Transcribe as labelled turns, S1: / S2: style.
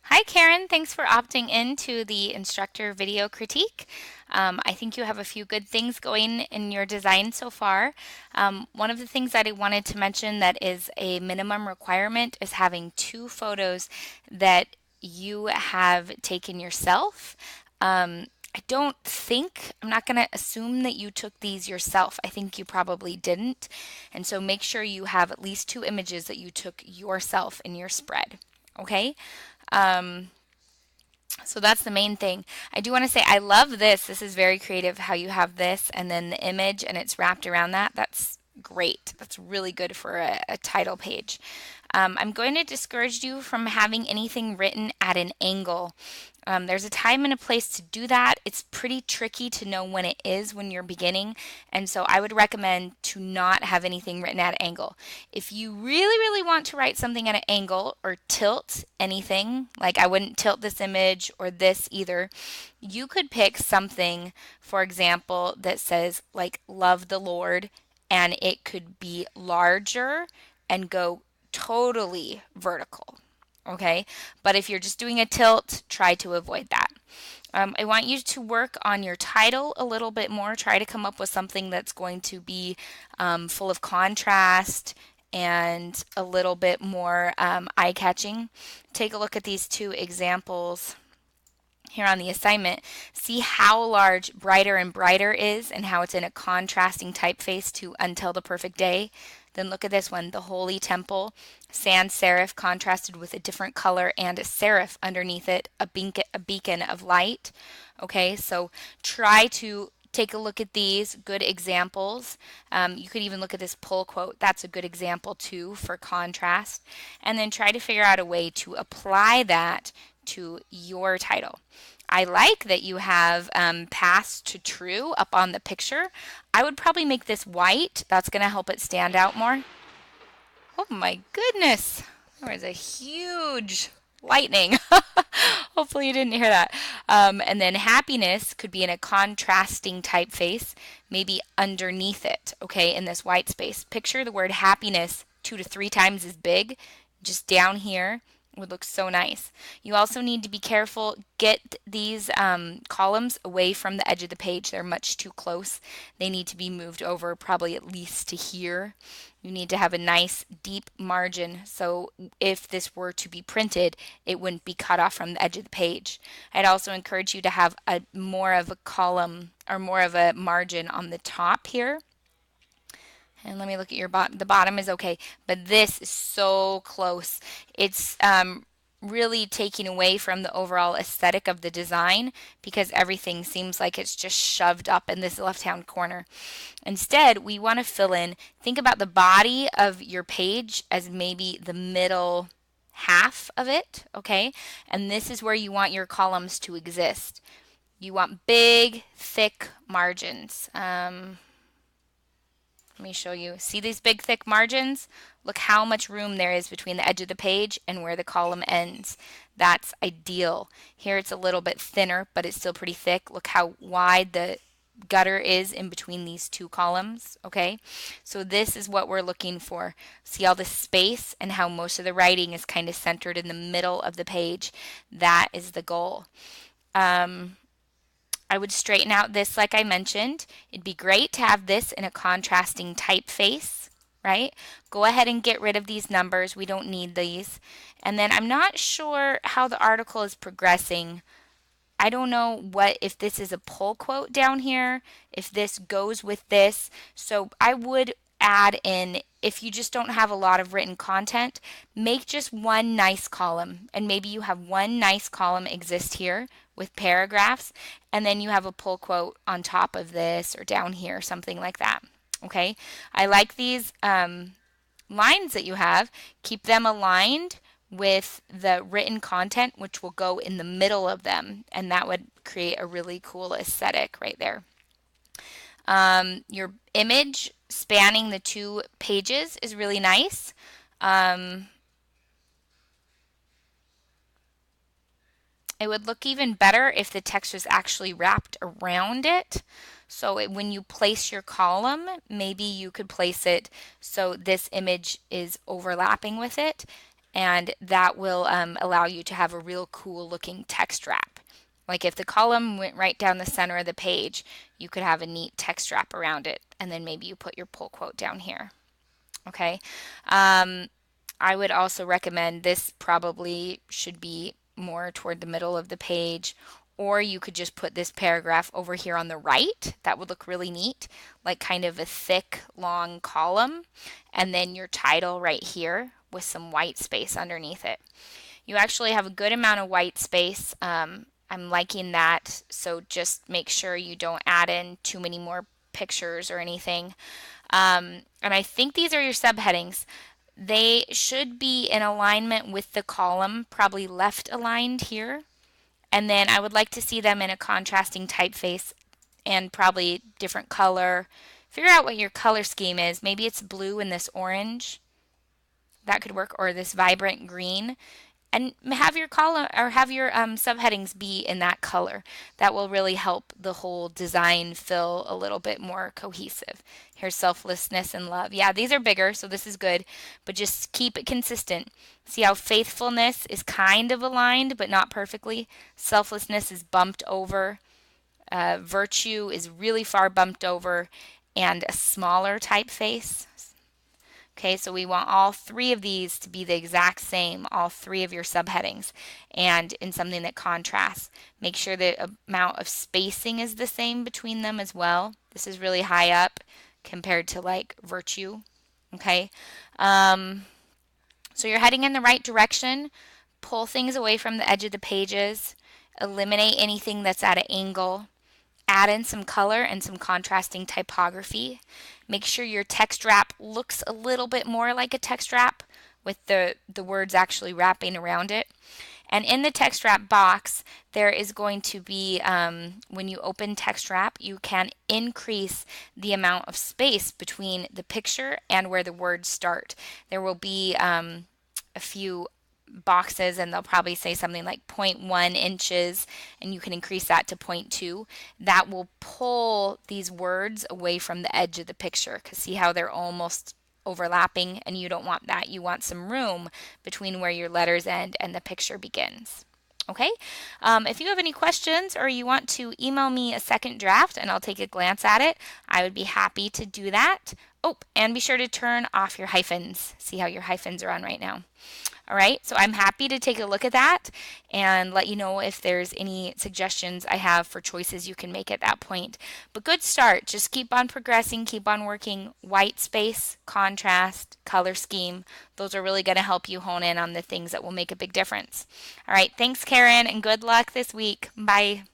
S1: Hi, Karen. Thanks for opting in to the instructor video critique. I think you have a few good things going in your design so far. One of the things that I wanted to mention that is a minimum requirement is having two photos that you have taken yourself. I don't think, I'm not going to assume that you took these yourself. I think you probably didn't. And so make sure you have at least two images that you took yourself in your spread. Okay? Um, so that's the main thing. I do want to say I love this. This is very creative how you have this and then the image and it's wrapped around that. That's great. That's really good for a title page. I'm going to discourage you from having anything written at an angle. There's a time and a place to do that. It's pretty tricky to know when it is when you're beginning, and so I would recommend to not have anything written at an angle. If you really, really want to write something at an angle or tilt anything, like I wouldn't tilt this image or this either, you could pick something, for example, that says like love the Lord, and it could be larger and go totally vertical. Okay, but if you're just doing a tilt, try to avoid that. I want you to work on your title a little bit more. Try to come up with something that's going to be full of contrast and a little bit more eye catching. Take a look at these two examples here on the assignment. See how large brighter and brighter is and how it's in a contrasting typeface to Until the Perfect Day. Then look at this one, the Holy Temple, sans serif contrasted with a different color and a serif underneath it, a beacon of light. Okay, so try to take a look at these good examples. You could even look at this pull quote. That's a good example too for contrast. And then try to figure out a way to apply that to your title. I like that you have pass to true up on the picture. I would probably make this white. That's going to help it stand out more. Oh my goodness. There was a huge lightning. Hopefully you didn't hear that. And then happiness could be in a contrasting typeface, maybe underneath it, okay, in this white space. Picture the word happiness 2 to 3 times as big, just down here. It would look so nice. You also need to be careful. Get these columns away from the edge of the page. They're much too close. They need to be moved over probably at least to here. You need to have a nice deep margin so if this were to be printed, it wouldn't be cut off from the edge of the page. I'd also encourage you to have a more of a column or more of a margin on the top here. And let me look at your bottom. The bottom is okay, but this is so close. It's really taking away from the overall aesthetic of the design because everything seems like it's just shoved up in this left-hand corner. Instead, we want to fill in, think about the body of your page as maybe the middle half of it, okay? And this is where you want your columns to exist. You want big, thick margins. Let me show you. See these big thick margins? Look how much room there is between the edge of the page and where the column ends. That's ideal. Here it's a little bit thinner, but it's still pretty thick. Look how wide the gutter is in between these two columns, okay? So this is what we're looking for. See all the space and how most of the writing is kind of centered in the middle of the page. That is the goal. I would straighten out this like I mentioned. It'd be great to have this in a contrasting typeface, right? Go ahead and get rid of these numbers. We don't need these. And then I'm not sure how the article is progressing. I don't know what if this is a pull quote down here, if this goes with this. So I would add in, if you just don't have a lot of written content, make just one nice column. And maybe you have one nice column exist here with paragraphs, and then you have a pull quote on top of this or down here, something like that. Okay, I like these lines that you have. Keep them aligned with the written content, which will go in the middle of them, and that would create a really cool aesthetic right there. Your image spanning the two pages is really nice. It would look even better if the text was actually wrapped around it. So when you place your column, maybe you could place it so this image is overlapping with it. and that will allow you to have a real cool looking text wrap. Like if the column went right down the center of the page, you could have a neat text wrap around it, and then maybe you put your pull quote down here. Okay. Um, I would also recommend this probably should be more toward the middle of the page, or you could just put this paragraph over here on the right. That would look really neat, like kind of a thick, long column, and then your title right here with some white space underneath it. You actually have a good amount of white space. I'm liking that, so just make sure you don't add in too many more pictures or anything. And I think these are your subheadings. They should be in alignment with the column, probably left aligned here. And then I would like to see them in a contrasting typeface and probably different color. Figure out what your color scheme is. Maybe it's blue and this orange. That could work, or this vibrant green, and have your column or have your subheadings be in that color. That will really help the whole design feel a little bit more cohesive. Here's selflessness and love. Yeah, these are bigger, so this is good, but just keep it consistent. See how faithfulness is kind of aligned, but not perfectly. Selflessness is bumped over. Virtue is really far bumped over, and a smaller typeface. Okay, so we want all three of these to be the exact same, all three of your subheadings, and in something that contrasts. Make sure the amount of spacing is the same between them as well. This is really high up compared to like virtue. Okay, so you're heading in the right direction. Pull things away from the edge of the pages. Eliminate anything that's at an angle. Add in some color and some contrasting typography. Make sure your text wrap looks a little bit more like a text wrap with the words actually wrapping around it. And in the text wrap box, there is going to be, when you open text wrap, you can increase the amount of space between the picture and where the words start. There will be a few boxes, and they'll probably say something like 0.1 inches, and you can increase that to 0.2. That will pull these words away from the edge of the picture, because see how they're almost overlapping, and you don't want that. You want some room between where your letters end and the picture begins. Okay, if you have any questions or you want to email me a second draft and I'll take a glance at it, I would be happy to do that. Oh, and be sure to turn off your hyphens. See how your hyphens are on right now. All right, so I'm happy to take a look at that and let you know if there's any suggestions I have for choices you can make at that point. But good start. Just keep on progressing, keep on working. White space, contrast, color scheme. Those are really going to help you hone in on the things that will make a big difference. All right, thanks, Karen, and good luck this week. Bye.